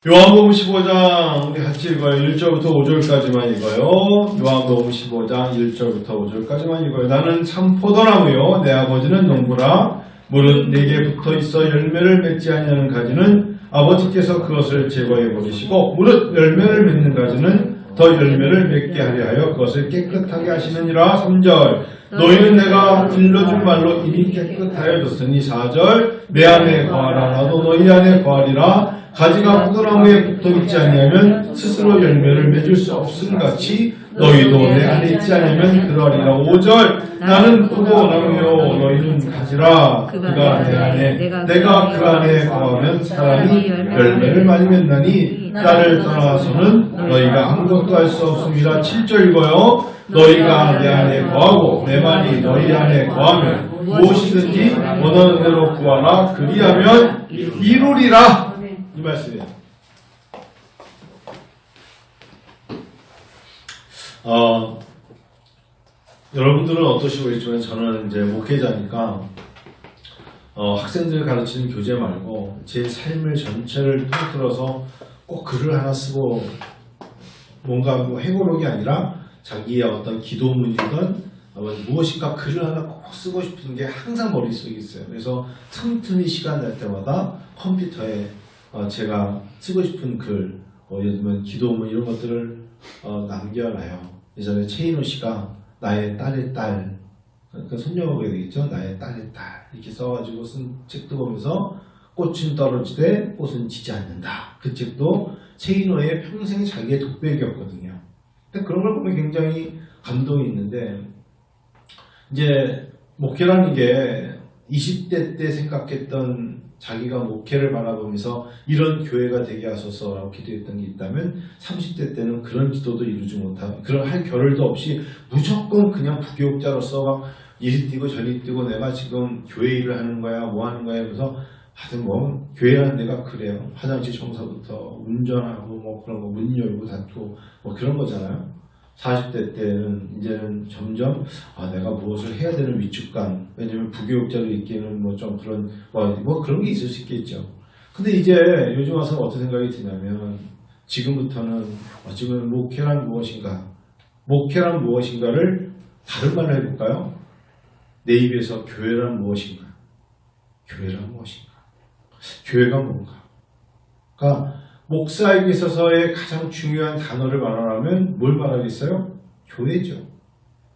요한복음 15장 우리 같이 읽어요. 1절부터 5절까지만 읽어요. 요한복음 15장 1절부터 5절까지만 읽어요. 나는 참 포도나무요 내 아버지는 농부라. 무릇 내게 붙어있어 열매를 맺지 아니하는 가지는 아버지께서 그것을 제거해 버리시고 무릇 열매를 맺는 가지는 더 열매를 맺게 하려 하여 그것을 깨끗하게 하시느니라. 3절 너희는 내가 일러준 말로 이미 깨끗하여 졌으니. 4절 내 안에 거하라 나도 너희 안에 거하리라. 가지가 포도나무에 붙어있지 아니하면 스스로 열매를 맺을 수 없음같이 너희도 내 안에 있지 않으면 그러하리라. 5절 나는 포도나무요 너희는 가지라. 그가 내 안에 내가 그 안에 거하면 사람이 열매를 많이 맺나니 나를 떠나서는 너희가 아무것도 할 수 없음이라. 7절 읽어요. 너희가 내 안에 거하고 내 말이 너희 안에 거하면 무엇이든지 원하는 대로 구하라. 그리하면 이루리라. 이 말씀이에요. 여러분들은 어떠시고 있지만 저는 이제 목회자니까 학생들을 가르치는 교재 말고 제 삶을 전체를 통틀어서 꼭 글을 하나 쓰고 뭔가 회고록이 아니라 자기의 어떤 기도문이든 무엇인가 글을 하나 꼭 쓰고 싶은 게 항상 머릿속에 있어요. 그래서 틈틈이 시간 날 때마다 컴퓨터에 제가 쓰고 싶은 글, 예를 들면 기도문 이런 것들을 남겨놔요. 예전에 최인호 씨가 나의 딸의 딸, 그러니까 손녀가 되겠죠. 나의 딸의 딸 이렇게 써가지고 쓴 책도 보면서 꽃은 떨어지되 꽃은 지지 않는다. 그 책도 최인호의 평생 자기의 독백이었거든요. 근데 그런 걸 보면 굉장히 감동이 있는데 이제 목회라는 게 20대 때 생각했던 자기가 목회를 바라보면서 이런 교회가 되게 하소서라고 기도했던 게 있다면 30대 때는 그런 기도도 이루지 못하고 그런 할 겨를도 없이 무조건 그냥 부교육자로서 막 이리 뛰고 저리 뛰고 내가 지금 교회 일을 하는 거야 뭐 하는 거야 그래서 하여튼 뭐 교회라는 데가 그래요. 화장실 청소부터 운전하고 뭐 그런 거 문 열고 닫고 뭐 그런 거잖아요. 40대 때는 이제는 점점 내가 무엇을 해야 되는 위축감, 왜냐면 부교육자로 있기에는 뭐 좀 그런 뭐 그런 게 있을 수 있겠죠. 근데 이제 요즘 와서 어떤 생각이 드냐면 지금부터는 지금 목회란 무엇인가, 목회란 무엇인가를 다른 말로 해볼까요? 내 입에서 교회란 무엇인가, 교회란 무엇인가, 교회가 뭔가. 그러니까 목사에게 있어서의 가장 중요한 단어를 말하라면 뭘 말하겠어요? 교회죠.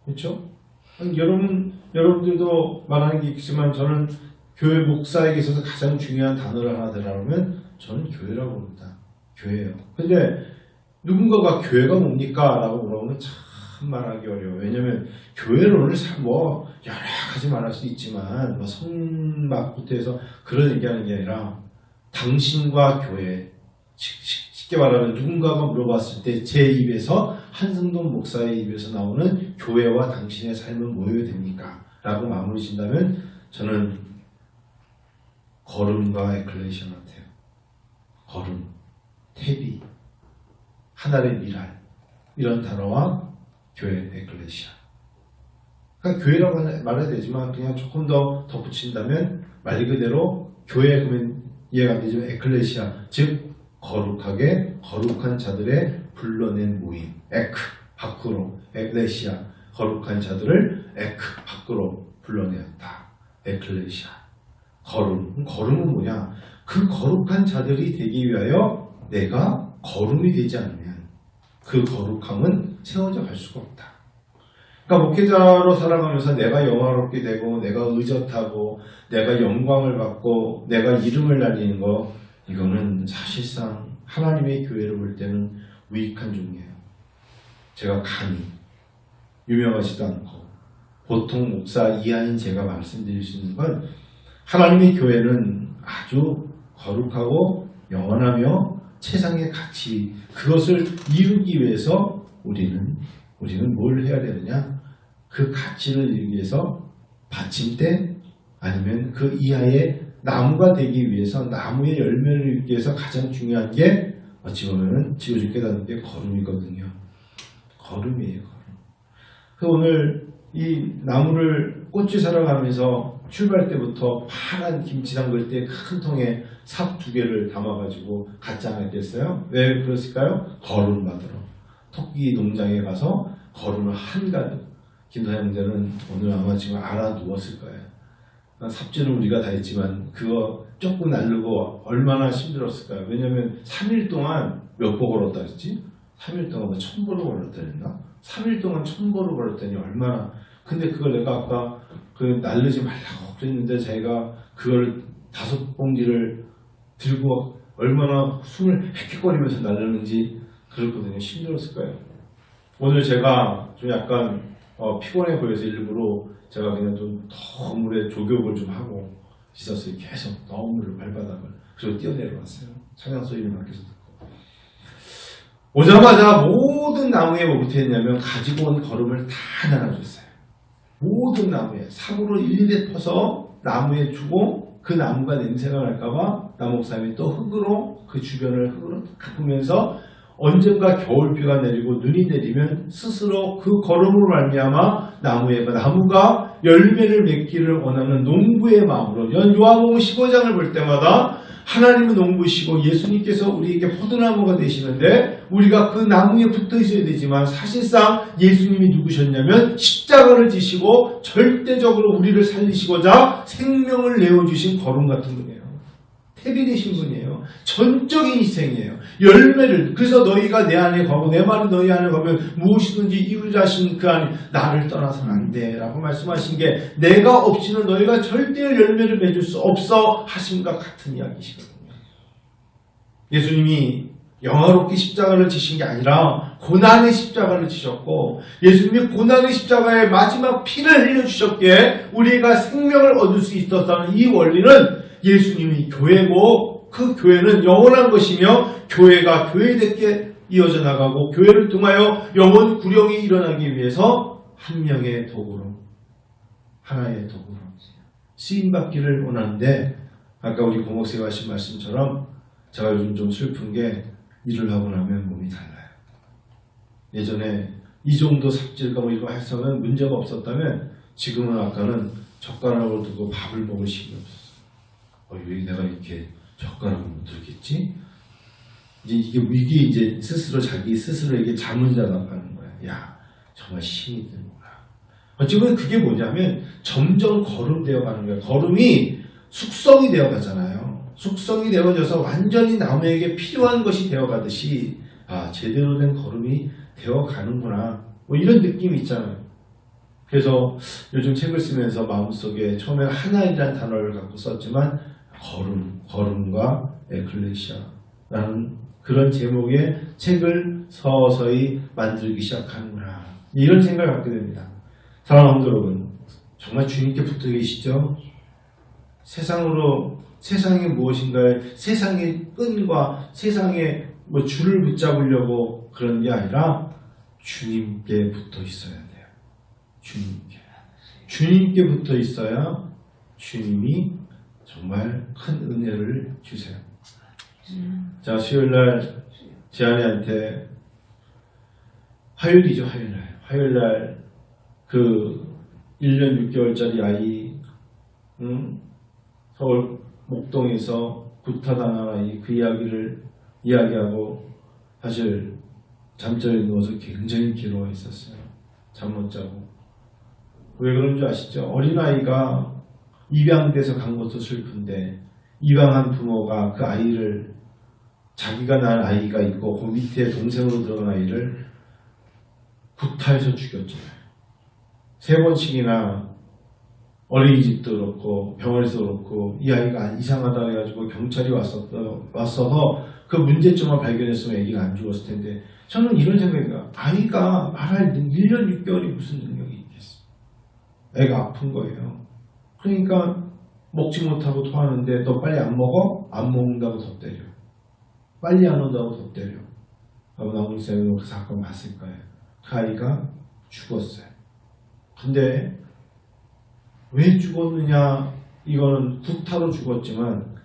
그렇죠? 여러분들도 말하는 게 있지만 저는 교회 목사에게 있어서 가장 중요한 단어를 하나 들으라면 저는 교회라고 봅니다. 교회예요. 근데 누군가가 교회가 뭡니까? 라고 물어보면 참 말하기 어려워요. 왜냐면 교회를 오늘 뭐 여러 가지 말할 수 있지만 뭐 성막부터 해서 그런 얘기하는 게 아니라 당신과 교회, 쉽게 말하면 누군가가 물어봤을 때 제 입에서 한승돈 목사의 입에서 나오는 교회와 당신의 삶은 뭐여야 됩니까? 라고 마무리 진다면 저는 거름과 에클레시아 같아요. 거름, 태비, 하나의 미랄 이런 단어와 교회, 에클레시아. 그러니까 교회라고 말해야 되지만 그냥 조금 더 덧붙인다면 말 그대로 교회 그러면 이해가 안 되지만 에클레시아 즉 거룩하게 거룩한 자들의 불러낸 모임 에크 밖으로 에클레시아 거룩한 자들을 에크 밖으로 불러내었다. 에클레시아 거름은 뭐냐? 그 거룩한 자들이 되기 위하여 내가 거름이 되지 않으면 그 거룩함은 세워져 갈 수가 없다. 그러니까 목회자로 살아가면서 내가 영화롭게 되고 내가 의젓하고 내가 영광을 받고 내가 이름을 날리는 거 이거는 사실상 하나님의 교회를 볼 때는 무익한 종이에요. 제가 감히 유명하지도 않고 보통 목사 이하인 제가 말씀드릴 수 있는 건 하나님의 교회는 아주 거룩하고 영원하며 최상의 가치 그것을 이루기 위해서 우리는 뭘 해야 되느냐? 그 가치를 이루기 위해서 받침대 아니면 그 이하의 나무가 되기 위해서 나무의 열매를 이루기 위해서 가장 중요한 게 어찌 보면 지금 깨닫는 게 거름이거든요. 거름이에요. 거름. 오늘 이 나무를 꽃주 사러 가면서 출발 때부터 파란 김치 담글 때 큰 통에 삽 2개를 담아가지고 갔지 않았겠어요? 왜 그랬을까요? 거름 받으러. 토끼 농장에 가서 거름을 한가득. 김사장 형제는 오늘 아마 지금 알아 누웠을 거예요. 삽질은 우리가 다 했지만 그거 조금 날르고 얼마나 힘들었을까요? 왜냐면 3일 동안 몇 보 걸었다 했지? 3일 동안 1000보를 걸었다 했나? 3일 동안 1000보를 걸었더니 얼마나. 근데 그걸 내가 아까 그 날르지 말라고 그랬는데 제가 그걸 5봉지를 들고 얼마나 숨을 헥헥거리면서 날르는지 그렇거든요. 힘들었을 거예요. 오늘 제가 좀 약간 피곤해 보여서 일부러 제가 그냥 좀 더 물에 조격을 좀 하고 있었어요. 계속 너무 물로 발바닥을. 그리고 뛰어내려왔어요. 찬양 소리를 밖에서 듣고. 오자마자 모든 나무에 뭐부터 했냐면 가지고 온 거름을 다 나눠줬어요. 모든 나무에 삽으로 일일이 퍼서 나무에 주고 그 나무가 냄새가 날까봐 나목사님이 또 흙으로 그 주변을 흙으로 닦으면서 언젠가 겨울비가 내리고 눈이 내리면 스스로 그 걸음으로 말미암아 나무가 열매를 맺기를 원하는 농부의 마음으로 요한복음 15장을 볼 때마다 하나님은 농부시고 예수님께서 우리에게 포도나무가 되시는데 우리가 그 나무에 붙어 있어야 되지만 사실상 예수님이 누구셨냐면 십자가를 지시고 절대적으로 우리를 살리시고자 생명을 내어주신 거름 같은 분이에요. 탭이 되신 분이에요. 전적인 희생이에요. 열매를. 그래서 너희가 내 안에 가고 내 말이 너희 안에 가면 무엇이든지 이루자신 그 안에 나를 떠나서는 안 돼 라고 말씀하신 게 내가 없이는 너희가 절대 열매를 맺을 수 없어 하심과 같은 이야기시거든요. 예수님이 영화롭게 십자가를 지신 게 아니라 고난의 십자가를 지셨고 예수님이 고난의 십자가의 마지막 피를 흘려주셨기에 우리가 생명을 얻을 수 있었다는 이 원리는 예수님이 교회고 그 교회는 영원한 것이며 교회가 교회답게 이어져 나가고 교회를 통하여 영원 구령이 일어나기 위해서 한 명의 도구로 하나의 도구로 쓰임받기를 원하는데 아까 우리 고목쌤이 하신 말씀처럼 제가 요즘 좀 슬픈 게 일을 하고 나면 몸이 달라요. 예전에 이 정도 삽질과 뭐 이거 해서는 문제가 없었다면 지금은 아까는 젓가락을 두고 밥을 먹을 힘이 없었어요. 왜 내가 이렇게 젓가락을 못 들겠지? 이게 이제 스스로 자기 스스로에게 자문자답하는 거야. 야, 정말 힘이 드는구나. 어찌보면 그게 뭐냐면 점점 거름되어 가는 거야. 거름이 숙성이 되어 가잖아요. 숙성이 되어져서 완전히 나무에게 필요한 것이 되어 가듯이 제대로 된 거름이 되어 가는구나. 뭐 이런 느낌이 있잖아요. 그래서 요즘 책을 쓰면서 마음속에 처음에 하나이라는 단어를 갖고 썼지만 거름과 에클레시아라는 그런 제목의 책을 서서히 만들기 시작하는구나. 이런 생각을 갖게 됩니다. 사랑하는 여러분, 정말 주님께 붙어 계시죠? 세상이 무엇인가에 세상의 끈과 세상의 줄을 붙잡으려고 그런 게 아니라 주님께 붙어 있어야 돼요. 주님께 붙어 있어야 주님이 정말 큰 은혜를 주세요. 자, 수요일날 지안이한테 화요일이죠. 화요일날 그 1년 6개월짜리 아이 서울 목동에서 구타당한 아이 그 이야기를 이야기하고 사실 잠자리에 누워서 굉장히 괴로워했었어요. 잠 못 자고. 왜 그런 줄 아시죠? 어린아이가 입양돼서 간 것도 슬픈데 입양한 부모가 그 아이를 자기가 낳은 아이가 있고 그 밑에 동생으로 들어간 아이를 구타해서 죽였잖아요. 3번씩이나 어린이집도 그렇고 병원에서 그렇고 이 아이가 이상하다 해가지고 경찰이 왔어서 그 문제점을 발견했으면 아기가 안 죽었을 텐데 저는 이런 생각이에요. 아이가 말할 1년 6개월이 무슨 능력이 있겠어. 애가 아픈 거예요. 그러니까 먹지 못하고 토하는데 너 빨리 안 먹어? 안 먹는다고 더 때려. 빨리 안 온다고 더 때려. 아마 나무쌤은 그 사건 봤을 거예요. 그 아이가 죽었어요. 근데 왜 죽었느냐, 이거는 구타로 죽었지만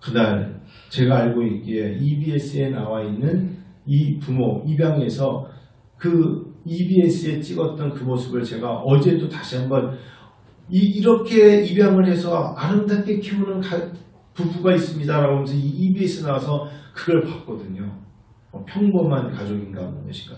그날 제가 알고 있기에 EBS에 나와 있는 이 부모 입양에서 그 EBS에 찍었던 그 모습을 제가 어제도 다시 한번 이렇게 입양을 해서 아름답게 키우는 부부가 있습니다라고 하면서 이 EBS 나와서 그걸 봤거든요. 평범한 가족인가 무엇인가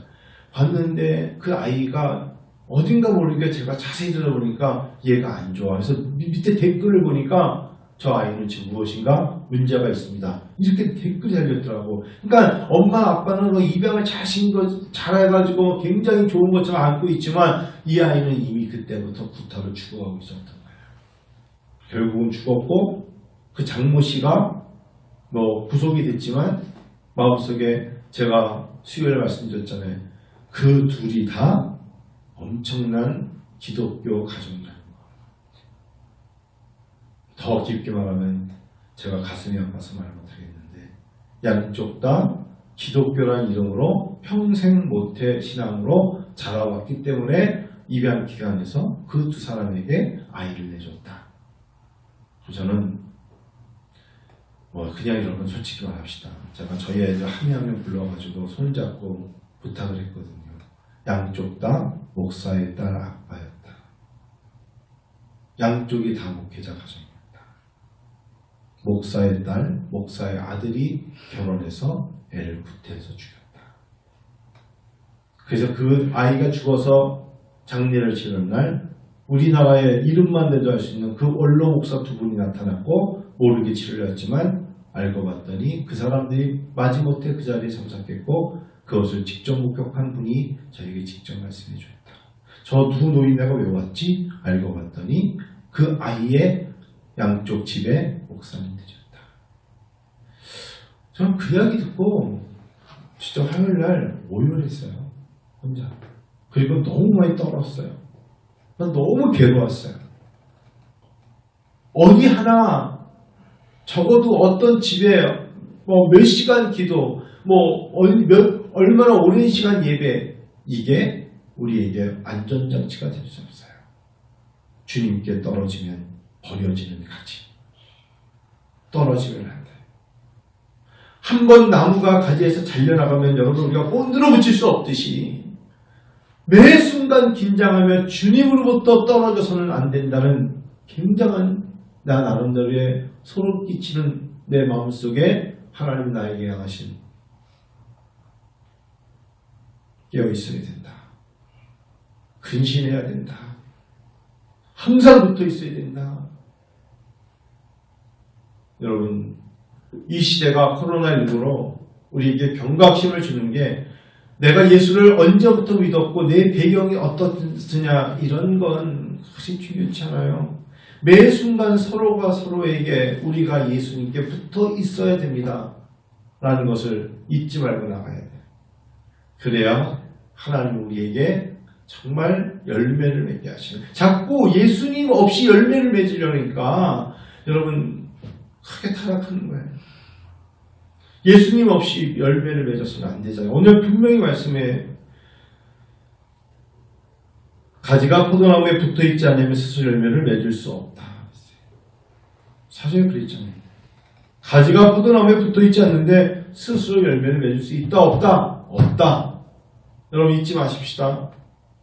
봤는데 그 아이가 어딘가 모르게 제가 자세히 들어보니까 얘가 안 좋아. 그래서 밑에 댓글을 보니까 저 아이는 지금 무엇인가 문제가 있습니다. 이렇게 댓글이 달렸더라고. 그러니까 엄마 아빠는 뭐 입양을 잘해가지고 굉장히 좋은 것처럼 안고 있지만 이 아이는 이미 그때부터 구타로 죽어가고 있었던 거예요. 결국은 죽었고 그 장모 씨가 뭐 구속이 됐지만 마음속에 제가 수요일에 말씀드렸잖아요. 그 둘이 다 엄청난 기독교 가정이라는 거. 더 깊게 말하면 제가 가슴이 아파서 말 못하겠는데 양쪽 다 기독교라는 이름으로 평생 모태 신앙으로 자라왔기 때문에 입양 기간에서 그 두 사람에게 아이를 내줬다. 저는 뭐 그냥 이런 건 솔직히 말합시다. 제가 저희 애들 한 명 불러가지고 손잡고 부탁을 했거든요. 양쪽 다 목사의 딸 아빠였다. 양쪽이 다 목회자 가정이었다. 목사의 딸, 목사의 아들이 결혼해서 애를 구태해서 죽였다. 그래서 그 아이가 죽어서 장례를 치른 날 우리나라에 이름만 대도 알 수 있는 그 원로 목사 두 분이 나타났고 모르게 치료했지만 알고 봤더니 그 사람들이 마지못해 그 자리에 참석했고 그것을 직접 목격한 분이 저에게 직접 말씀해 주었다. 저 두 노인네가 왜 왔지? 알고 봤더니 그 아이의 양쪽 집에 목사님 되셨다. 저는 그 이야기 듣고 진짜 화요일날 오열했어요. 혼자. 그리고 너무 많이 떨었어요. 난 너무 괴로웠어요. 어디 하나 적어도 어떤 집에 몇 시간 기도, 얼마나 오랜 시간 예배, 이게 우리에게 안전장치가 될 수 없어요. 주님께 떨어지면 버려지는 가지. 떨어지면 안 돼. 한 번 나무가 가지에서 잘려나가면 여러분 우리가 꼰드러 붙일 수 없듯이 매 순간 긴장하며 주님으로부터 떨어져서는 안 된다는 굉장한 나 나름대로의 소름 끼치는 내 마음속에 하나님 나에게 향하신 깨어있어야 된다. 근신해야 된다. 항상 붙어 있어야 된다. 여러분 이 시대가 코로나19로 우리에게 경각심을 주는 게 내가 예수를 언제부터 믿었고 내 배경이 어떻느냐 이런 건 사실 중요치 않아요. 매 순간 서로가 서로에게 우리가 예수님께 붙어 있어야 됩니다. 라는 것을 잊지 말고 나가야 돼요. 그래야 하나님 우리에게 정말 열매를 맺게 하시는. 자꾸 예수님 없이 열매를 맺으려니까 여러분 크게 타락하는 거예요. 예수님 없이 열매를 맺어서는 안 되잖아요. 오늘 분명히 말씀에 가지가 포도나무에 붙어있지 않으면 스스로 열매를 맺을 수 없다. 사실 그랬잖아요. 가지가 포도나무에 붙어있지 않는데 스스로 열매를 맺을 수 있다 없다? 없다. 여러분 잊지 마십시다.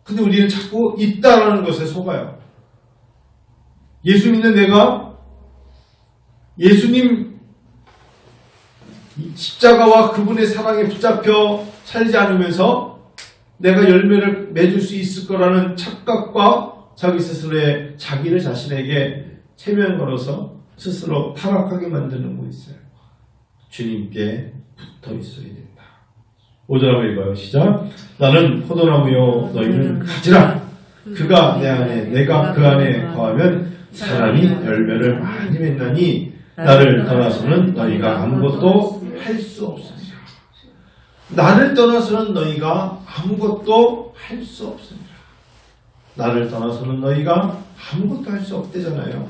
근데 우리는 자꾸 있다라는 것에 속아요. 예수 믿는 내가 예수님 십자가와 그분의 사랑에 붙잡혀 살지 않으면서 내가 열매를 맺을 수 있을 거라는 착각과 자기 스스로의 자기를 자신에게 체면 걸어서 스스로 타락하게 만드는 거 있어요. 주님께 붙어 있어야 된다. 5절 한번 읽어요. 시작. 나는 포도나무요 너희는 가지라. 그가 내 안에 내가 그 안에 거하면 사람이 열매를 많이 맺나니 나를 떠나서는 너희가 아무것도 할 수 없습니다. 나를 떠나서는 너희가 아무것도 할 수 없습니다. 나를 떠나서는 너희가 아무것도 할 수 없대잖아요.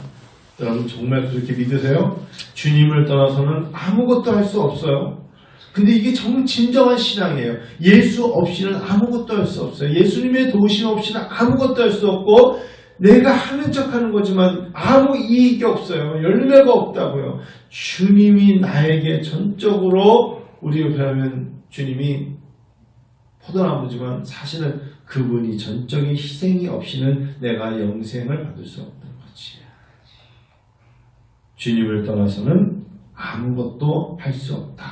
여러분 정말 그렇게 믿으세요? 주님을 떠나서는 아무것도 할 수 없어요. 근데 이게 진정한 신앙이에요. 예수 없이는 아무것도 할 수 없어요. 예수님의 도우심 없이는 아무것도 할 수 없고 내가 하는 척하는 거지만 아무 이익이 없어요. 열매가 없다고요. 주님이 나에게 전적으로 우리를 표하면 주님이 포도나무지만 사실은 그분이 전적인 희생이 없이는 내가 영생을 받을 수 없다. 주님을 떠나서는 아무것도 할 수 없다.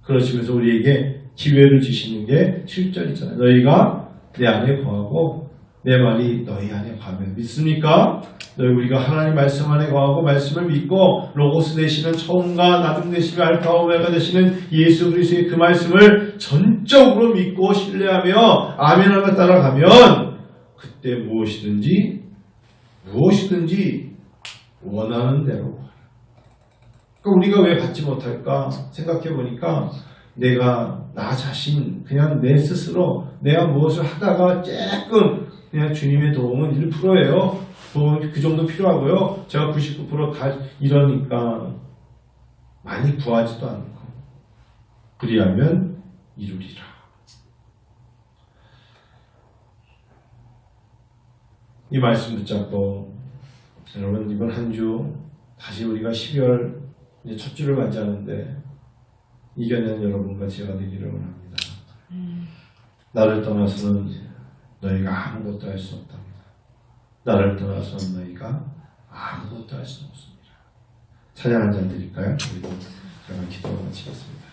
그러시면서 우리에게 기회를 주시는 게 7절이잖아요. 너희가 내 안에 거하고 내 말이 너희 안에 거하면 믿습니까? 너희 우리가 하나님 말씀 안에 거하고 말씀을 믿고 로고스 되시는 처음과 나중 되시며 알파와 오메가 되시는 예수 그리스도의 그 말씀을 전적으로 믿고 신뢰하며 아멘하며 따라가면 그때 무엇이든지 원하는 대로. 그러니까 우리가 왜 받지 못할까 생각해 보니까 내가 나 자신 그냥 내 스스로 내가 무엇을 하다가 조금 그냥 주님의 도움은 1%예요. 도움이 그 정도 필요하고요. 제가 99% 이러니까 많이 구하지도 않고 그리하면 이루리라. 이 말씀 붙잡고 여러분 이번 한 주 다시 우리가 12월 이제 첫 주를 맞이하는데 이겨낸 여러분과 제가 되기를 원합니다. 나를 떠나서는 너희가 아무것도 할 수 없답니다. 나를 떠나서는 너희가 아무것도 할 수 없습니다. 찬양 한 잔 드릴까요? 그리고 제가 기도를 마치겠습니다.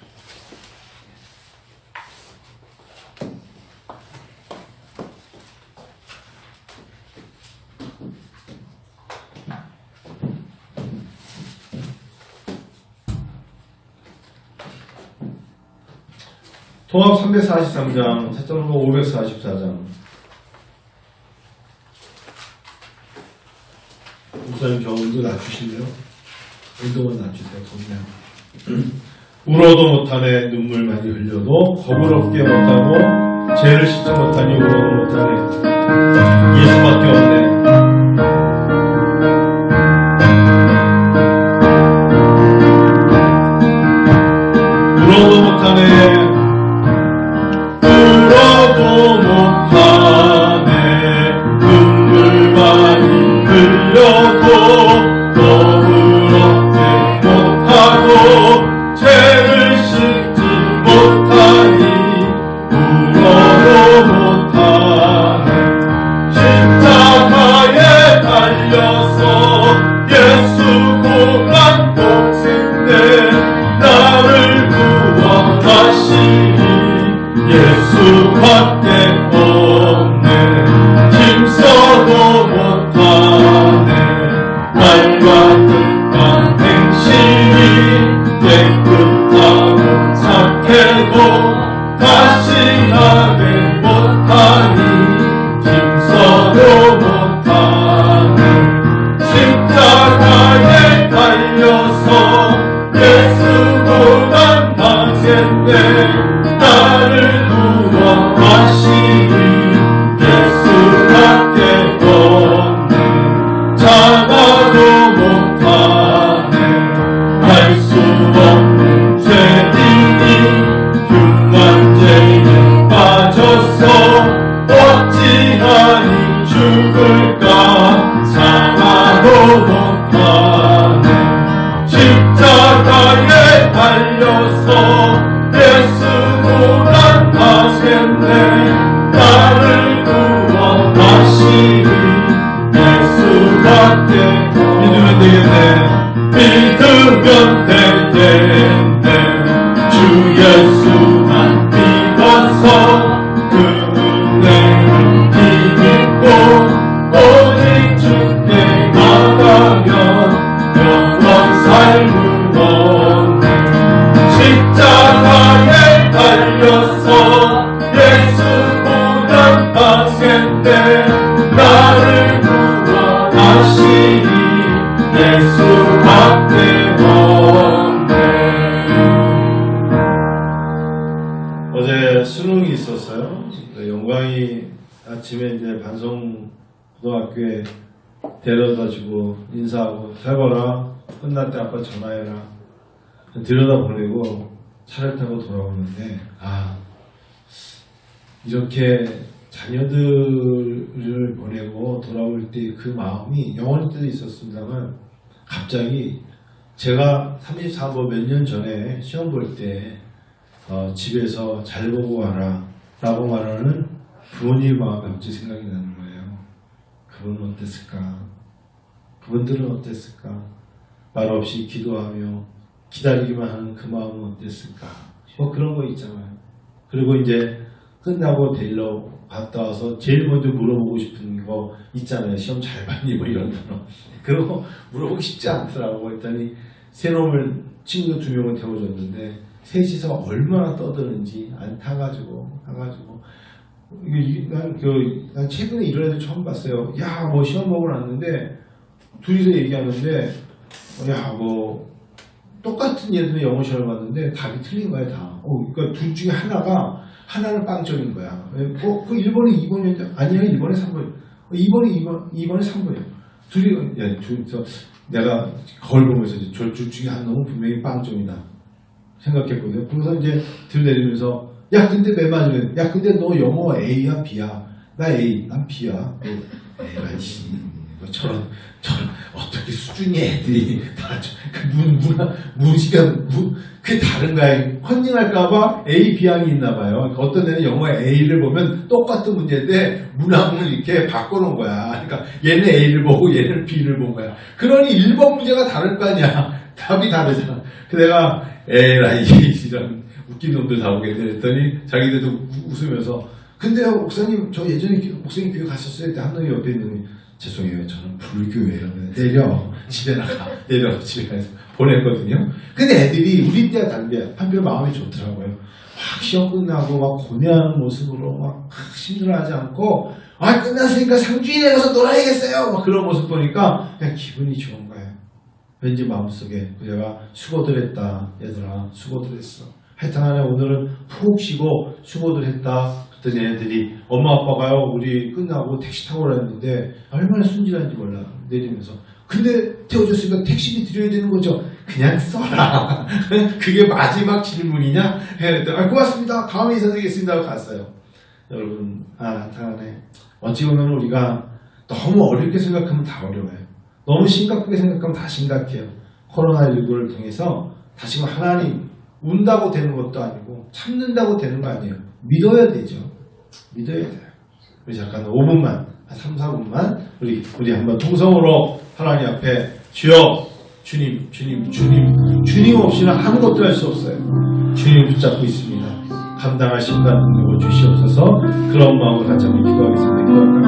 통합 343장, 사전으로 544장. 목사님 저 온도 낮추실래요? 온도만 낮추세요. 겁나요. 울어도 못하네. 눈물 많이 흘려도 겁을 없게 못하고 죄를 씻지 못하니 울어도 못하네. 예수밖에 없네. 울어도 못하네. 울어도 못하네. 눈물 많이 흘려도 너무 없지 못하고 죄를 씻지 못하니 울어도 못하네. 십자가에 달려서 예수 고난 복신데 나를 구원하시니 예수밖에 없네. 힘써도 못하네. 날과 뜻과 행실이 깨끗하고 착해도 다시 하게 못하니 힘써도 못하네. 십자가에 달려서 예수 고난 당했네. 나를 구원하시니 예수밖에 없네. 참아도 못하네. 할 수 없는 죄인이 흉한 죄에 빠져서 어찌하니 죽을까. 참아도 못하네. 십자가에 달려서 예수 고난 하셨네. 나를 구원하시니 예수밖에 믿으면 되겠네. 믿으면 되겠네. 주 예수만 믿어서 그 은혜를 힘입고 오직 주께 나가면 영원 삶을 얻네. 십자가에 달려서 예수 고난 당했네. 나를 구원하시니 예수밖에 없네. 어제 수능이 있었어요. 영광이 아침에 이제 반성고등학교에 데려다주고 인사하고 해봐라. 끝날 때 아빠 전화해라. 들여다보내고 차를 타고 돌아오는데 이렇게 자녀들을 보내고 돌아올 때 그 마음이 영원히 때도 있었습니다만 갑자기 제가 34번 몇 년 전에 시험 볼 때 집에서 잘 보고 와라 라고 말하는 부모님 마음이 갑자기 생각이 나는 거예요. 그분은 어땠을까? 그분들은 어땠을까? 말없이 기도하며 기다리기만 하는 그 마음은 어땠을까? 뭐 그런 거 있잖아요. 그리고 이제 끝나고 데리러 갔다 와서 제일 먼저 물어보고 싶은 거 있잖아요. 시험 잘 봤니? 뭐 이런 거. 그런 거 물어보기 쉽지 않더라고. 했더니 새 놈을 친구 2명을 태워줬는데 셋이서 얼마나 떠드는지 안 타가지고 난 최근에 이런 애들 처음 봤어요. 야, 뭐 시험 보고 났는데 둘이서 얘기하는데 야, 뭐 똑같은 예들의 영어 시험을 봤는데 답이 틀린 거야 다. 그러니까 둘 중에 하나는 빵점인 거야. 그 1번이 2번이었는데 아니야 1번에 3번. 2번에 3번이야. 둘이서 내가 거울 보면서 둘 중에 한 놈은 분명히 빵점이다 생각했거든요. 그래서 이제 들내리면서 야 근데 내 맞으면 야 근데 너 영어 A야 B야? 나 A, 난 B야. 에라이 씨, 저런 어떻게 수준의 애들이 문시간 그게 다른 거야. 컨닝할까봐 A, B양이 있나 봐요. 어떤 애는 영어 A를 보면 똑같은 문제인데 문항을 이렇게 바꿔놓은 거야. 그러니까 얘는 A를 보고 얘는 B를 본 거야. 그러니 1번 문제가 다를 거 아니야. 답이 다르잖아. 내가 에라이 이런 웃긴 놈들 다 오겠네 했더니 자기들도 웃으면서 근데요 목사님 저 예전에 목사님 교회 갔었을 때 한 놈이 옆에 있는 죄송해요 저는 불교예요. 내려 집에 나가 내려 집에 가서 보냈거든요. 근데 애들이 우리 때와 달리 한편 마음이 좋더라고요. 막 시험 끝나고 막 고뇌하는 모습으로 막 힘들어하지 않고 끝났으니까 상주인에 가서 놀아야겠어요 막 그런 모습 보니까 그냥 기분이 좋은 거예요. 왠지 마음속에 내가 수고들 했다 얘들아 수고들 했어. 하여튼간에 오늘은 푹 쉬고 수고들 했다. 그랬더니 애들이 엄마 아빠가요 우리 끝나고 택시 타고 그랬는데 얼마나 순진한지 몰라 내리면서 근데 태워줬으니까 택시비 드려야 되는 거죠. 그냥 써라. 그게 마지막 질문이냐? 했더니 고맙습니다. 다음에 인사드리겠습니다 하고 갔어요. 여러분 안타깝네. 어찌 보면 우리가 너무 어렵게 생각하면 다 어려워요. 너무 심각하게 생각하면 다 심각해요. 코로나19를 통해서 다시금 하나님 운다고 되는 것도 아니고 참는다고 되는 거 아니에요. 믿어야 되죠. 믿어야 돼요. 우리 잠깐 5분만 한 3, 4분만 우리 한번 통성으로 하나님 앞에 주여 주님 없이는 아무것도 할 수 없어요. 주님 붙잡고 있습니다. 감당할 신간 능력을 주시옵소서. 그런 마음을 같이 한번 기도하겠습니다.